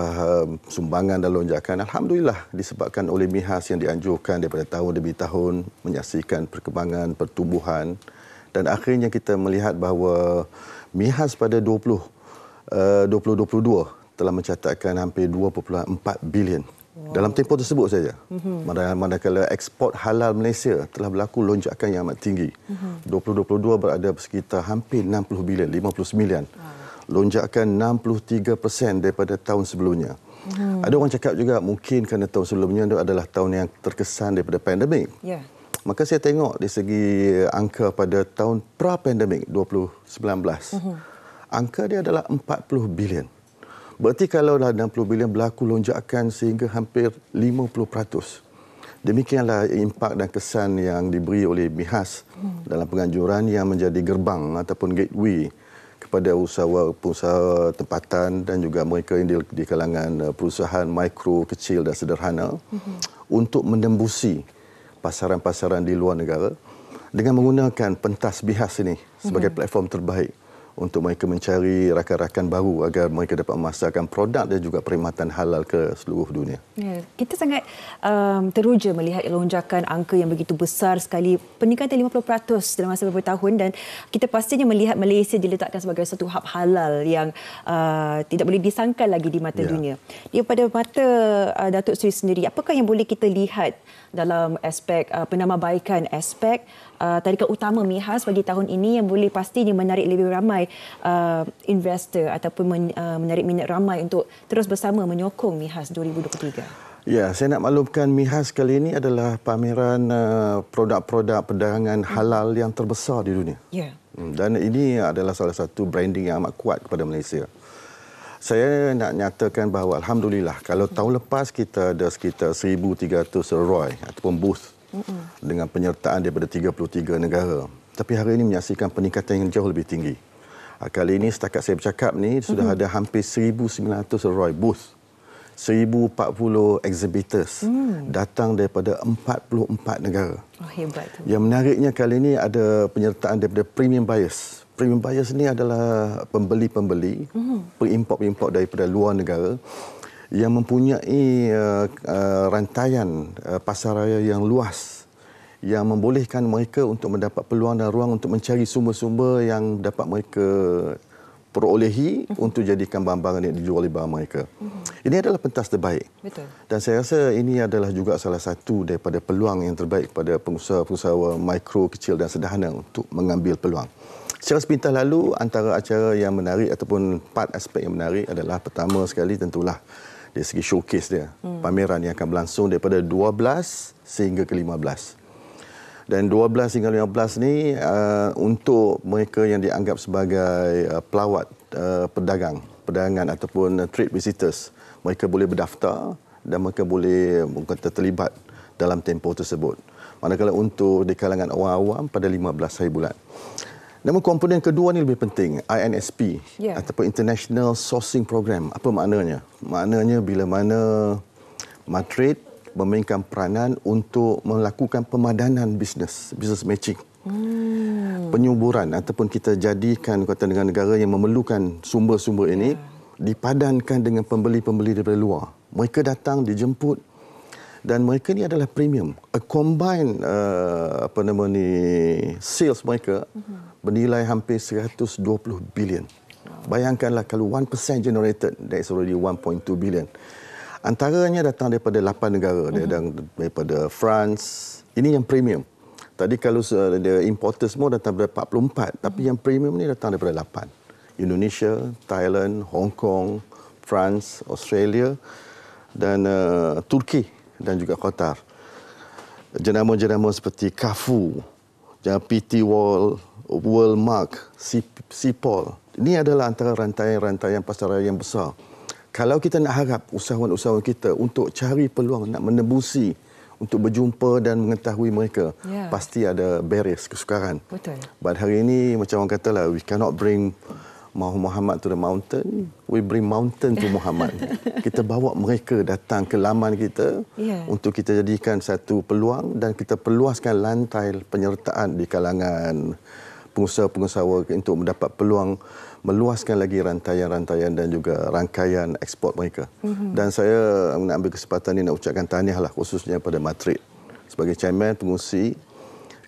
sumbangan dan lonjakan? Alhamdulillah, disebabkan oleh MIHAS yang dianjurkan daripada tahun demi tahun, menyaksikan perkembangan, pertumbuhan, dan akhirnya kita melihat bahawa MIHAS pada 2022 telah mencatatkan hampir 2.4 bilion dalam tempoh tersebut saja. Manakala ekspor halal Malaysia telah berlaku lonjakan yang amat tinggi. 2022 berada sekitar hampir 60 bilion, 59. Lonjakan 63% daripada tahun sebelumnya. Ada orang cakap juga mungkin kerana tahun sebelumnya itu adalah tahun yang terkesan daripada pandemik. Maka saya tengok di segi angka pada tahun pra-pandemik 2019, angka dia adalah 40 bilion. Berarti kalau 60 bilion berlaku lonjakan sehingga hampir 50%. Demikianlah impak dan kesan yang diberi oleh MIHAS dalam penganjuran yang menjadi gerbang ataupun gateway kepada usahawan tempatan dan juga mereka yang di kalangan perusahaan mikro, kecil dan sederhana untuk menembusi pasaran-pasaran di luar negara dengan menggunakan pentas MIHAS ini sebagai platform terbaik untuk mereka mencari rakan-rakan baru agar mereka dapat memasarkan produk dan juga perkhidmatan halal ke seluruh dunia. Kita sangat teruja melihat lonjakan angka yang begitu besar sekali, peningkatan 50% dalam masa beberapa tahun, dan kita pastinya melihat Malaysia diletakkan sebagai satu hub halal yang tidak boleh disangkal lagi di mata dunia. Dia pada mata Datuk Seri sendiri, apakah yang boleh kita lihat dalam aspek penambahbaikan aspek tarikan utama MIHAS bagi tahun ini yang boleh pastinya menarik lebih ramai investor ataupun menarik minat ramai untuk terus bersama menyokong MIHAS 2023? Ya, saya nak maklumkan MIHAS kali ini adalah pameran produk-produk perdagangan halal yang terbesar di dunia. Dan ini adalah salah satu branding yang amat kuat kepada Malaysia. Saya nak nyatakan bahawa alhamdulillah, kalau tahun lepas kita ada sekitar 1,300 ROI ataupun booth dengan penyertaan daripada 33 negara. Tapi hari ini menyaksikan peningkatan yang jauh lebih tinggi. Kali ini setakat saya bercakap ni sudah ada hampir 1,900 ROI booth 1,040 exhibitors datang daripada 44 negara. Oh, hebat. Yang menariknya kali ini ada penyertaan daripada premium buyers. Premium buyers ni adalah pembeli-pembeli, pengimport-pengimport daripada luar negara yang mempunyai rantaian pasaraya yang luas yang membolehkan mereka untuk mendapat peluang dan ruang untuk mencari sumber-sumber yang dapat mereka perolehi untuk jadikan barang-barang yang dijual oleh barang mereka. Ini adalah pentas terbaik. Betul. Dan saya rasa ini adalah juga salah satu daripada peluang yang terbaik pada pengusaha-pengusaha mikro, kecil dan sederhana untuk mengambil peluang. Secara sepintas lalu, antara acara yang menarik ataupun part aspek yang menarik adalah pertama sekali tentulah dari segi showcase dia. Pameran yang akan berlangsung daripada 12 sehingga ke 15. Dan 12 hingga 15 ni untuk mereka yang dianggap sebagai pelawat perdagangan ataupun trade visitors. Mereka boleh berdaftar dan mereka boleh terlibat dalam tempoh tersebut. Manakala untuk di kalangan orang awam pada 15 hari bulan. Namun komponen kedua ni lebih penting, INSP ataupun International Sourcing Program. Apa maknanya? Maknanya bila mana Madrid memainkan peranan untuk melakukan pemadanan business matching. Penyuburan ataupun kita jadikan kata dengan negara yang memerlukan sumber-sumber ini dipadankan dengan pembeli-pembeli daripada luar. Mereka datang dijemput dan mereka ni adalah premium. A combined sales mereka bernilai hampir 120 bilion. Bayangkanlah kalau 1% generated, that's already 1.2 billion. Antaranya datang daripada 8 negara, daripada France. Ini yang premium. Tadi kalau importer semua datang daripada 44, tapi yang premium ni datang daripada 8. Indonesia, Thailand, Hong Kong, France, Australia dan Turki dan juga Qatar. Jenama-jenama seperti Carrefour, PT Worldmark, Cipol. Ini adalah antara rantaian-rantaian pasaraya yang besar. Kalau kita nak harap usahawan-usahawan kita untuk cari peluang, nak menembusi, untuk berjumpa dan mengetahui mereka, pasti ada barriers, kesukaran. Betul. But hari ini, macam orang katalah, we cannot bring Muhammad to the mountain, we bring mountain to Muhammad. Kita bawa mereka datang ke laman kita untuk kita jadikan satu peluang dan kita perluaskan lantai penyertaan di kalangan pengusaha-pengusaha untuk mendapat peluang meluaskan lagi rantaian-rantaian dan juga rangkaian ekspor mereka. Dan saya nak ambil kesempatan ini nak ucapkan tahniahlah khususnya pada Madrid sebagai chairman pengurusi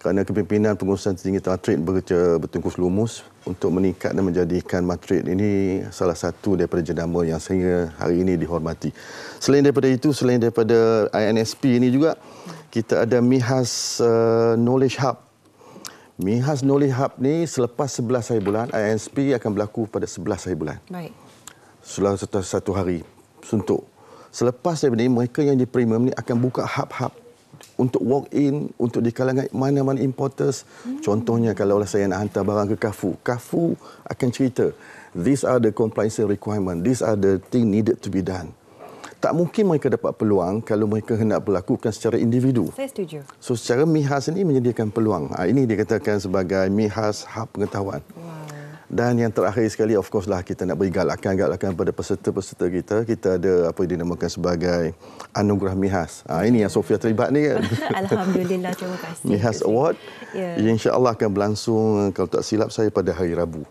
kerana kepimpinan pengurusan tertinggi Madrid bekerja bertungkus lumus untuk meningkat dan menjadikan Madrid ini salah satu daripada jenama yang sehingga hari ini dihormati. Selain daripada itu, selain daripada INSP ini juga kita ada MIHAS Knowledge Hub. MIHAS Knowledge Hub ni selepas 11 hari bulan, INSP akan berlaku pada 11 hari bulan. Baik. Setelah satu hari suntuk. Selepas daripada ini, mereka yang di premium ni akan buka hub-hub untuk walk in, untuk di kalangan mana-mana importers. Contohnya kalau saya nak hantar barang ke Carrefour, Carrefour akan cerita, these are the compliance requirement, these are the thing needed to be done. Tak mungkin mereka dapat peluang kalau mereka hendak berlakukan secara individu. Saya setuju. So secara MIHAS ini menyediakan peluang. Ini dikatakan sebagai MIHAS Hub Pengetahuan. Dan yang terakhir sekali, of course lah, kita nak beri galakan-galakan pada peserta-peserta kita. Kita ada apa yang dinamakan sebagai Anugerah MIHAS. Ini yang Sofia terlibat ni kan. Alhamdulillah, terima kasih. MIHAS Award. InsyaAllah akan berlangsung, kalau tak silap saya, pada hari Rabu.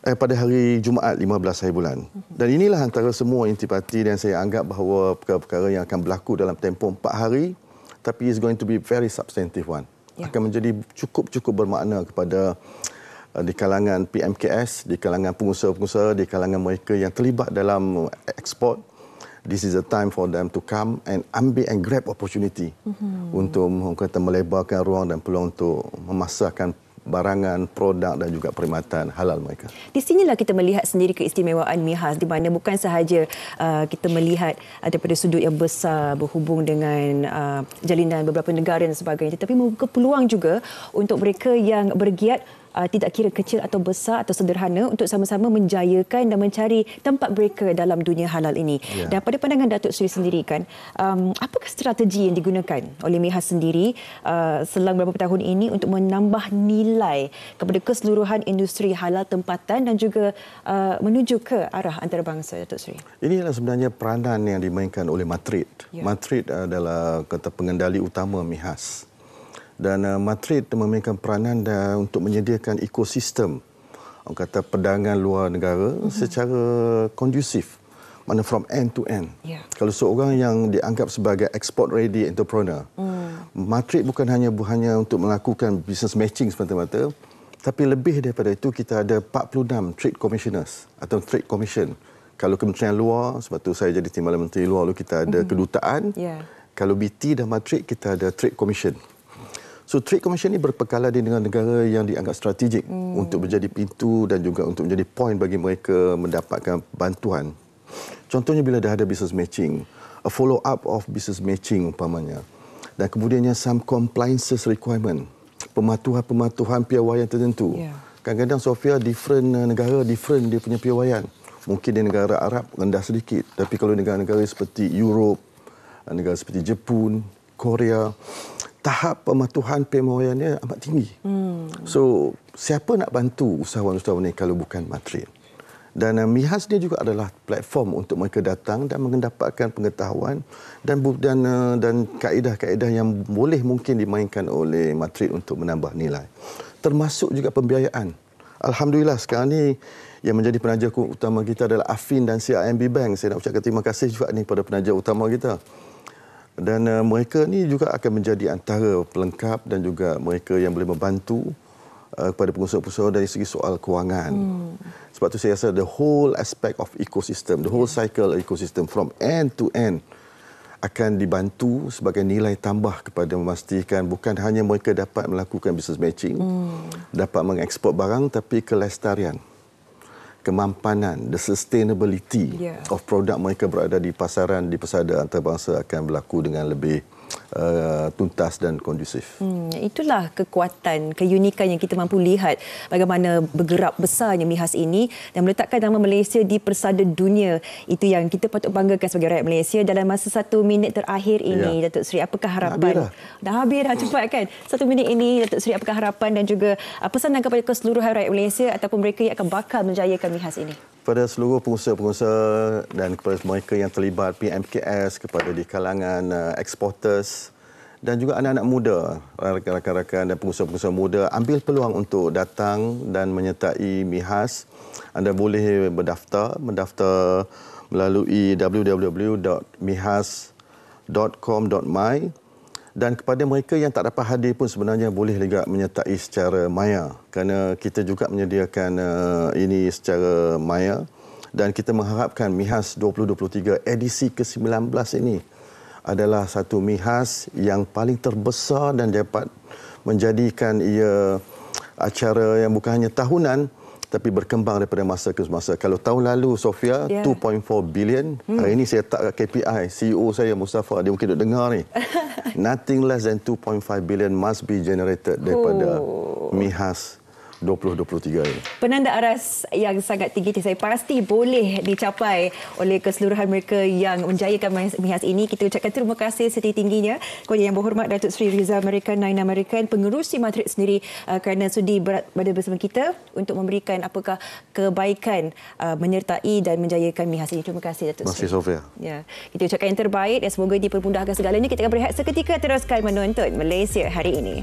Pada hari Jumaat 15 hari bulan. Dan inilah antara semua intipati dan saya anggap bahawa perkara-perkara yang akan berlaku dalam tempoh 4 hari, tapi is going to be very substantive one. Akan menjadi cukup bermakna kepada di kalangan PMKS, di kalangan pengusaha-pengusaha, di kalangan mereka yang terlibat dalam ekspor. This is a time for them to come and ambil and grab opportunity untuk melebarkan ruang dan peluang untuk memasarkan barangan, produk dan juga perkhidmatan halal mereka. Di sinilah kita melihat sendiri keistimewaan MIHAS, di mana bukan sahaja kita melihat daripada sudut yang besar berhubung dengan jalinan beberapa negara dan sebagainya, tetapi membuka peluang juga untuk mereka yang bergiat tidak kira kecil atau besar atau sederhana untuk sama-sama menjayakan dan mencari tempat mereka dalam dunia halal ini. Dan pada pandangan Datuk Seri sendiri kan, apakah strategi yang digunakan oleh MIHAS sendiri selang beberapa tahun ini untuk menambah nilai kepada keseluruhan industri halal tempatan dan juga menuju ke arah antarabangsa, Datuk Seri? Ini adalah sebenarnya peranan yang dimainkan oleh Matrid. Matrid adalah kata pengendali utama MIHAS. Dan Matrid memainkan peranan untuk menyediakan ekosistem kata perdagangan luar negara secara kondusif, mana from end to end. Kalau seorang yang dianggap sebagai export ready entrepreneur, Matrid bukan hanya untuk melakukan business matching semata-mata, tapi lebih daripada itu kita ada 46 trade commissioners atau trade commission. Kalau Kementerian Luar, sebab tu saya jadi Timbalan Menteri Luar, kita ada kedutaan. Kalau BT dan Matrid, kita ada trade commission. So trade commission ini berpekala di negara-negara yang dianggap strategik untuk menjadi pintu dan juga untuk menjadi point bagi mereka mendapatkan bantuan. Contohnya bila dah ada business matching, a follow up of business matching umpamanya. Dan kemudiannya some compliances requirement, pematuhan piawaian tertentu. Kadang-kadang Sofia different negara different dia punya piawaian. Mungkin di negara Arab rendah sedikit, tapi kalau negara-negara seperti Europe, negara seperti Jepun, Korea, tahap pematuhan piawaiannya amat tinggi. So, siapa nak bantu usahawan-usahawan ini kalau bukan Matrid? Dan MIHAS ni juga adalah platform untuk mereka datang dan mendapatkan pengetahuan dan kaedah-kaedah yang boleh mungkin dimainkan oleh Matrid untuk menambah nilai. Termasuk juga pembiayaan. Alhamdulillah sekarang ni yang menjadi penaja utama kita adalah Afin dan CIMB Bank. Saya nak ucapkan terima kasih juga ni kepada penaja utama kita. Dan mereka ni juga akan menjadi antara pelengkap dan juga mereka yang boleh membantu kepada pengusaha-pengusaha dari segi soal kewangan. Sebab tu saya rasa the whole aspect of ecosystem, the whole cycle ecosystem from end to end akan dibantu sebagai nilai tambah kepada memastikan bukan hanya mereka dapat melakukan business matching, dapat mengekspor barang, tapi kelestarian, kemampanan, the sustainability of produk mereka berada di pasaran, di pesada antarabangsa akan berlaku dengan lebih tuntas dan kondusif. Itulah kekuatan, keunikan yang kita mampu lihat bagaimana bergerak besarnya MIHAS ini dan meletakkan nama Malaysia di persada dunia. Itu yang kita patut banggakan sebagai rakyat Malaysia. Dalam masa 1 minit terakhir ini, Datuk Seri, apakah harapan? Dah habis dah cepat kan? 1 minit ini, Datuk Seri, apakah harapan dan juga pesanan kepada keseluruhan rakyat Malaysia ataupun mereka yang akan bakal menjayakan MIHAS ini? Kepada seluruh pengusaha-pengusaha dan kepada mereka yang terlibat PMKS, kepada di kalangan exporters dan juga anak-anak muda, rakan-rakan dan pengusaha-pengusaha muda, ambil peluang untuk datang dan menyertai MIHAS. Anda boleh mendaftar melalui www.mihas.com.my. Dan kepada mereka yang tak dapat hadir pun sebenarnya boleh juga menyertai secara maya, kerana kita juga menyediakan ini secara maya dan kita mengharapkan MIHAS 2023 edisi ke-19 ini adalah satu MIHAS yang paling terbesar dan dapat menjadikan ia acara yang bukan hanya tahunan tapi berkembang daripada masa ke masa. Kalau tahun lalu, Sofia, 2.4 bilion. Hari ini saya letak KPI. CEO saya, Mustafa, dia mungkin duk dengar ni. Nothing less than 2.5 billion must be generated daripada MIHAS 2023 ini. Penanda aras yang sangat tinggi saya pasti boleh dicapai oleh keseluruhan mereka yang menjayakan MIHAS ini. Kita ucapkan terima kasih setinggi-tingginya kepada Yang Berhormat Datuk Seri Rizal American, Naina American, pengerusi Matrid sendiri kerana sudi berada bersama kita untuk memberikan apakah kebaikan menyertai dan menjayakan MIHAS ini. Terima kasih Datuk Seri. Terima kasih Sofia. Ya, kita ucapkan yang terbaik dan semoga dipermudahkan segalanya. Kita akan berehat seketika, teruskan menonton Malaysia Hari Ini.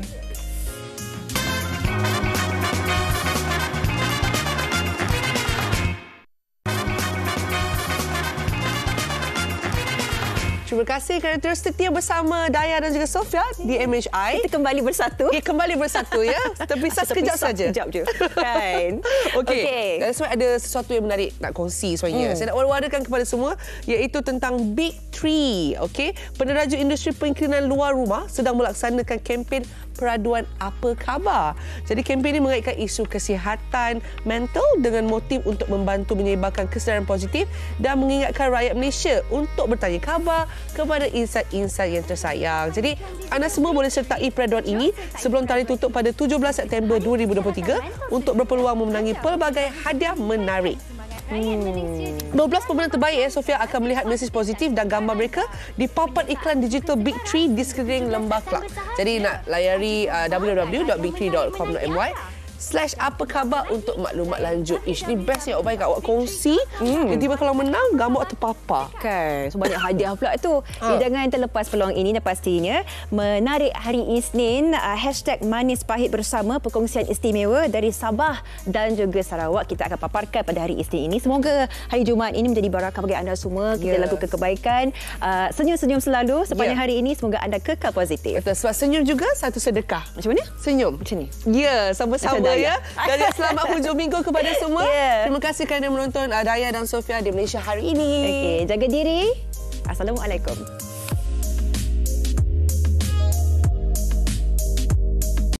Terima kasih kerana terus setia bersama Daya dan juga Sofia di MHI. Kita kembali bersatu. Kita kembali bersatu ya. Terpisah sekejap saja. Sekejap je. Kan. Okey. Dan sebenarnya ada sesuatu yang menarik nak kongsi sebenarnya. Saya nak war-warakan kepada semua iaitu tentang Big 3. Okey. Peneraju industri pengiklan luar rumah sedang melaksanakan kempen Peraduan Apa Khabar. Jadi kempen ini mengaitkan isu kesihatan mental dengan motif untuk membantu menyebarkan kesedaran positif dan mengingatkan rakyat Malaysia untuk bertanya khabar kepada insan-insan yang tersayang. Jadi anda semua boleh sertai peraduan ini sebelum tarikh tutup pada 17 September 2023 untuk berpeluang memenangi pelbagai hadiah menarik. 12 pemenang terbaik Sofia akan melihat mesej positif dan gambar mereka di papan iklan digital Big 3 di sekeliling lembah Kelang. Jadi nak layari www.big3.com.my/apa khabar untuk maklumat lanjut. Ni best ya Obai kat awak kongsi. Tiba-tiba kalau menang gambar terpapar. Kan. So banyak hadiah pula tu. Jangan terlepas peluang ini dan pastinya menarik hari Isnin #Manis Pahit bersama perkongsian istimewa dari Sabah dan juga Sarawak kita akan paparkan pada hari Isnin ini. Semoga hari Jumaat ini menjadi barakah bagi anda semua. Kita lakukan kebaikan. Senyum-senyum selalu sepanjang hari ini. Semoga anda kekal positif. Betul. Sebab senyum juga satu sedekah. Macam mana? Senyum. Macam ni. Ya, sama-sama ya. Dan selamat hujung minggu kepada semua. Terima kasih kerana menonton Daya dan Sofia di Malaysia hari ini. Okey, jaga diri. Assalamualaikum.